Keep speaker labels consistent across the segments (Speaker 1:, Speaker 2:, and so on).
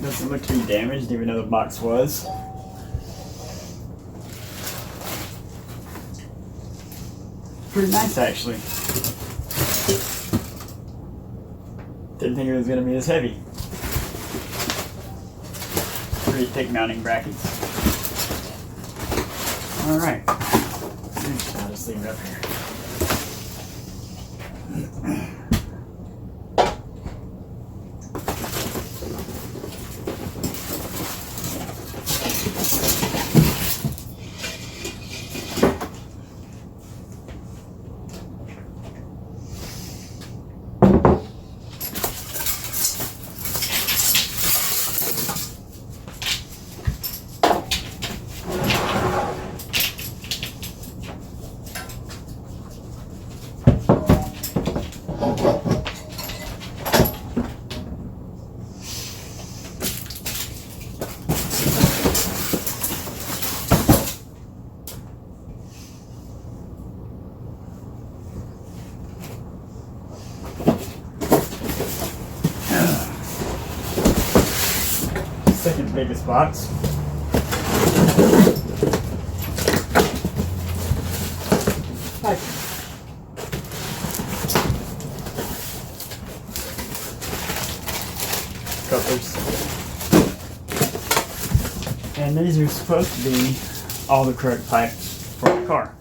Speaker 1: Doesn't look to be damaged, even though the box was. Pretty nice, actually. Didn't think it was going to be this heavy. Pretty thick mounting brackets. Alright. I'll just leave it up here. Second biggest box. Couplers. And these are supposed to be all the correct pipes for the car.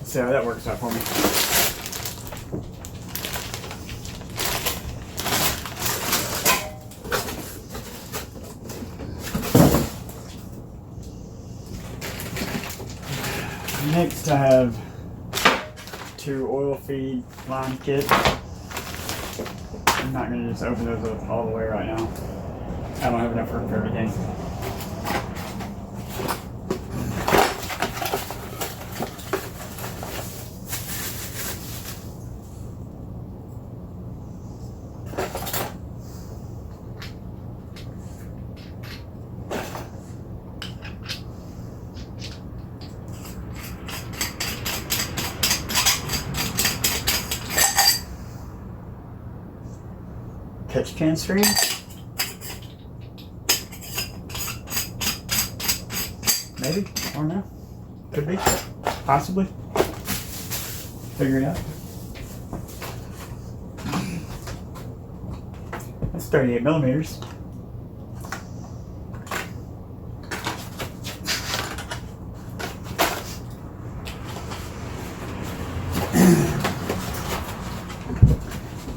Speaker 1: Let's see how that works out for me. Next I have 2 oil feed line kits. I'm not going to just open those up all the way right now. I don't have enough room for everything. Catch can screen. Maybe, I don't know. Could be, possibly. Figure it out. That's 38 millimeters.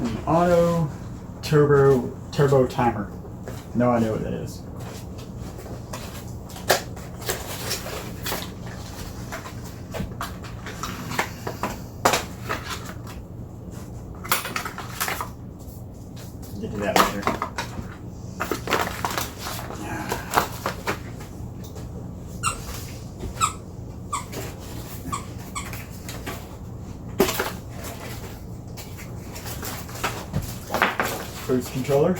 Speaker 1: An auto turbo timer. No idea what that is. Get to that later. Cruise controller.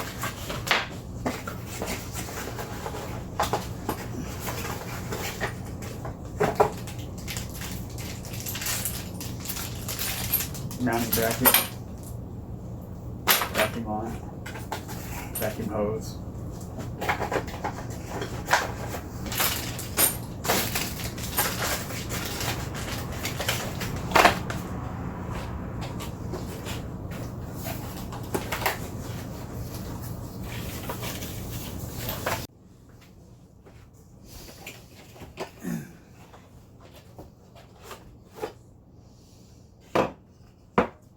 Speaker 1: Mounting bracket. Vacuum line. Vacuum hose.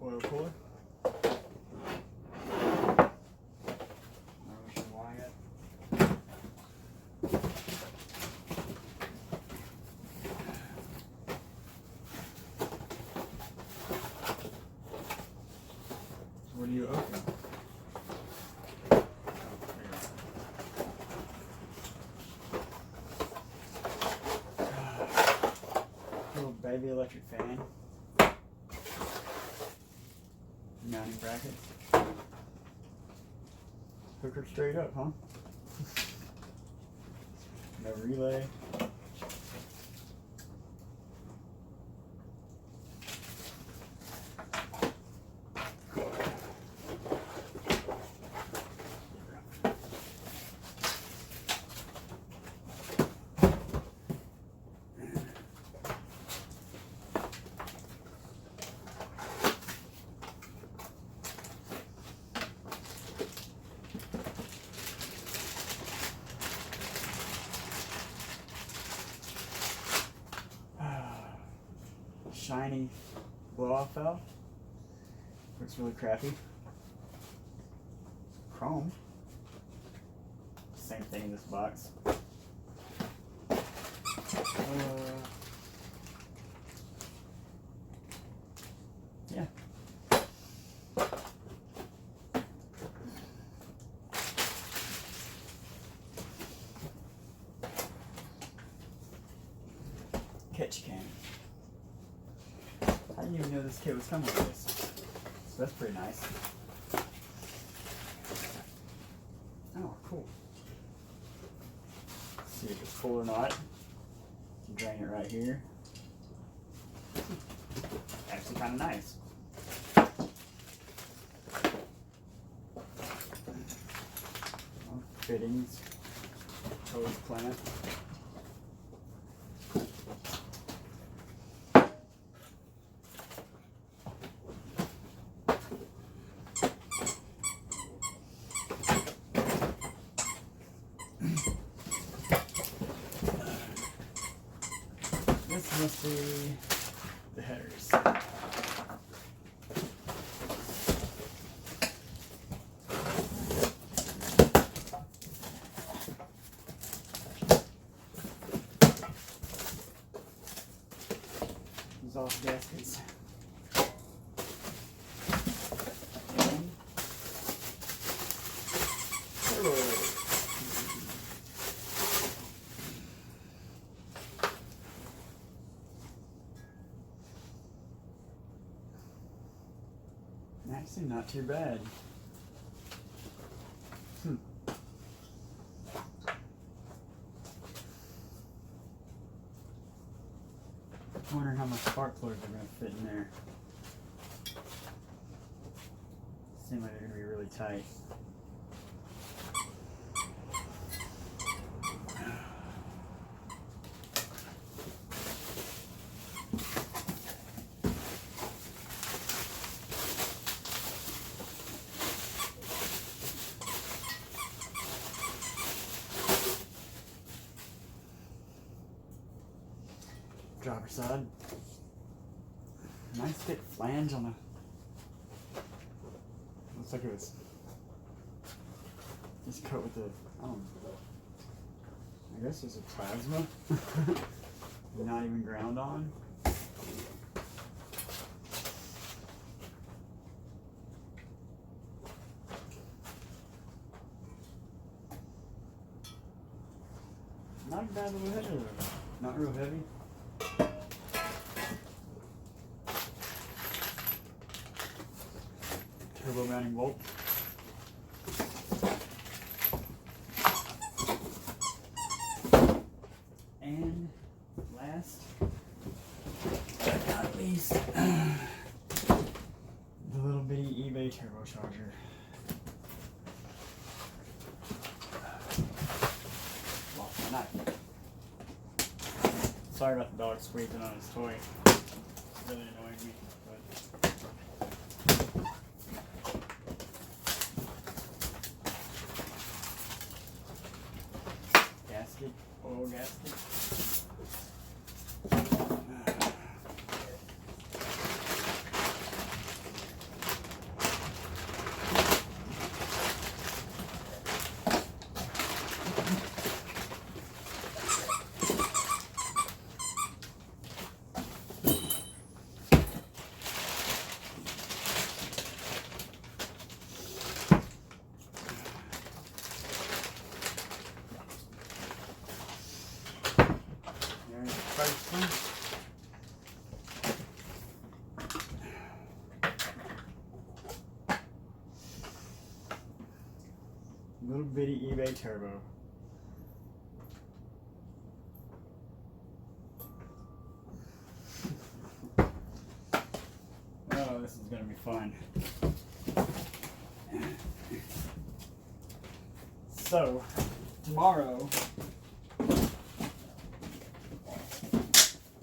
Speaker 1: Oil cooler. heavy electric fan. Mounting bracket. Hook her straight up, huh? No relay. Shiny blow-off valve. Looks really crappy. Chrome. Same thing in this box. Yeah. Catch can. I didn't even know this kit was coming with this. So that's pretty nice. Oh, cool. Let's see if it's full or not. You can drain it right here. Actually kind of nice. More fittings. Hose clamp. This must be the headers. Exhaust gaskets. And turbo. Actually, not too bad. I'm wondering how much spark plugs are going to fit in there. Seem like they're going to be really tight. Dropper side. Nice thick flange on the. Looks like it was just cut with the. I guess it's a plasma. Not even ground on. Not a bad little header though. Not real heavy. Turbo mounting bolt. And last but not least, the little bitty eBay turbocharger. Lost my knife. Sorry about the dog squeaking on his toy. It's really annoying me. Gasket, oil gasket. First one. bitty eBay turbo. Oh, this is gonna be fun. So, tomorrow,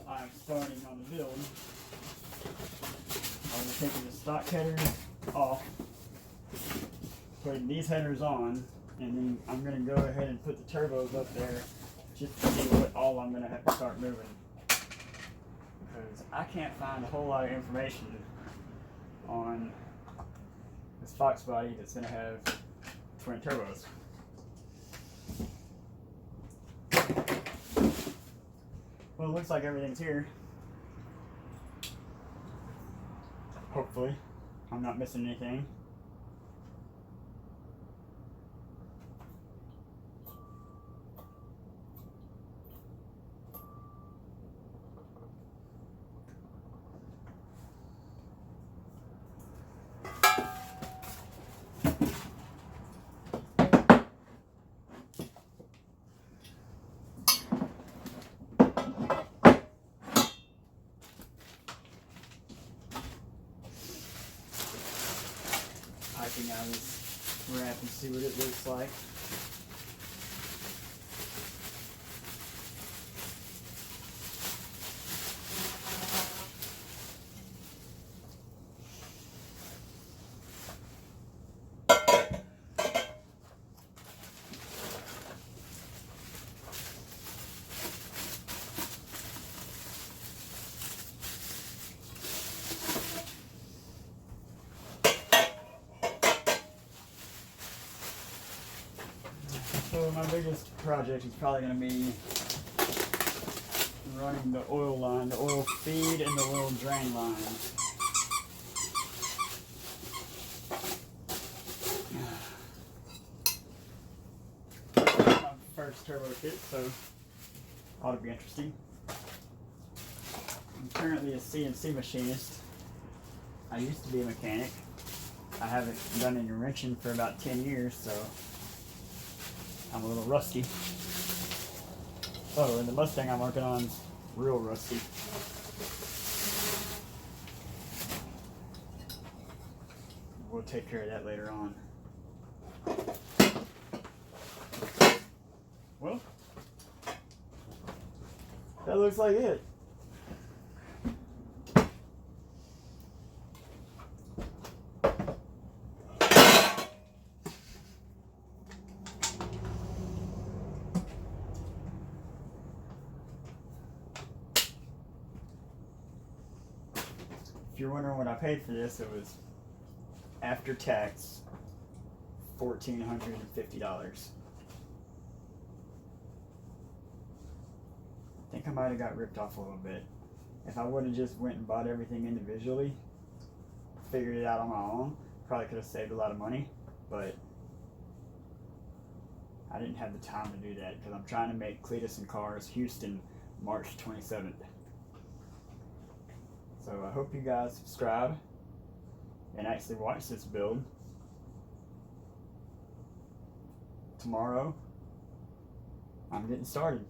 Speaker 1: I'm starting on the build. I'll be taking the stock headers off, putting these headers on, and then I'm going to go ahead and put the turbos up there just to see what all I'm going to have to start moving. Because I can't find a whole lot of information on this Foxbody that's going to have twin turbos. Well, it looks like everything's here. Hopefully, I'm not missing anything. Piping out of this wrap and see what it looks like. So my biggest project is probably going to be running the oil line, the oil feed and the oil drain line. My first turbo kit, so ought to be interesting. I'm currently a CNC machinist. I used to be a mechanic. I haven't done any wrenching for about 10 years, so I'm a little rusty. Oh, and the Mustang I'm working on is real rusty. We'll take care of that later on. Well, that looks like it. If you're wondering what I paid for this, it was after tax $1,450. I think I might have got ripped off a little bit. If I would have just went and bought everything individually, figured it out on my own, probably could have saved a lot of money, but I didn't have the time to do that because I'm trying to make Cletus and Cars Houston March 27th. So I hope you guys subscribe and actually watch this build. Tomorrow, I'm getting started.